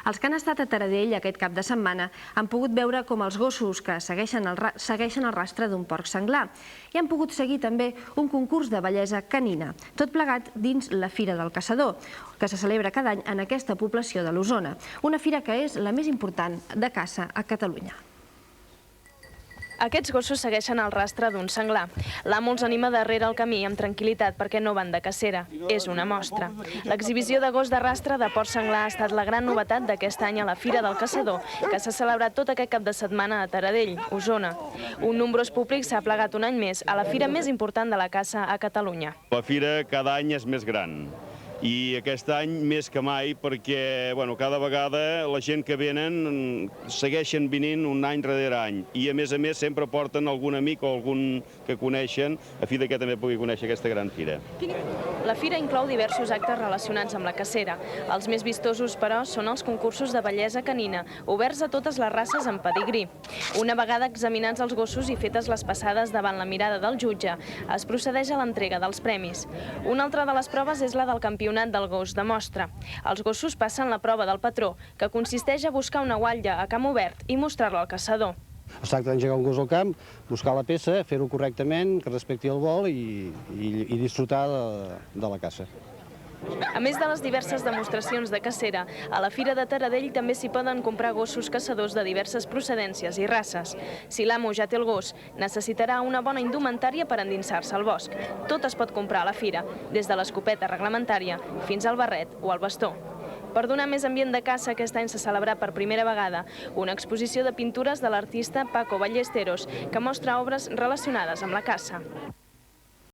Els que han estat a Taradell aquest cap de setmana han pogut veure com els gossos que segueixen el rastre d'un porc senglar i han pogut seguir també un concurs de bellesa canina, tot plegat dins la Fira del Caçador, que se celebra cada any en aquesta població de l'Osona, una fira que és la més important de caça a Catalunya. Aquests gossos segueixen el rastre d'un senglar. L'amo els anima darrere el camí amb tranquil·litat perquè no van de cacera. És una mostra. L'exhibició de gos de rastre de porc senglar ha estat la gran novetat d'aquest any a la Fira del Caçador, que s'ha celebrat tot aquest cap de setmana a Taradell, Osona. Un nombrós públic s'ha plegat un any més a la fira més important de la caça a Catalunya. La fira cada any és més gran. I aquest any més que mai perquè cada vegada la gent que venen segueixen venint un any darrere any i a més sempre porten algun amic o algun que coneixen a fi que també pugui conèixer aquesta gran fira. La fira inclou diversos actes relacionats amb la cacera. Els més vistosos, però, són els concursos de bellesa canina, oberts a totes les races amb pedigrí. Una vegada examinats els gossos i fetes les passades davant la mirada del jutge, es procedeix a l'entrega dels premis. Una altra de les proves és la del campionat del gos de mostra. Els gossos passen la prova del patró, que consisteix a buscar una guatlla a camp obert i mostrar-la al caçador. Es tracta d'engegar un gos al camp, buscar la peça, fer-ho correctament, que respecti el vol i disfrutar de la caça. A més de les diverses demostracions de cacera, a la Fira de Taradell també s'hi poden comprar gossos caçadors de diverses procedències i races. Si l'amo ja té el gos, necessitarà una bona indumentària per endinsar-se al bosc. Tot es pot comprar a la fira, des de l'escopeta reglamentària fins al barret o al bastó. Per donar més ambient de caça, aquest any s'ha celebrat per primera vegada una exposició de pintures de l'artista Paco Ballesteros, que mostra obres relacionades amb la caça.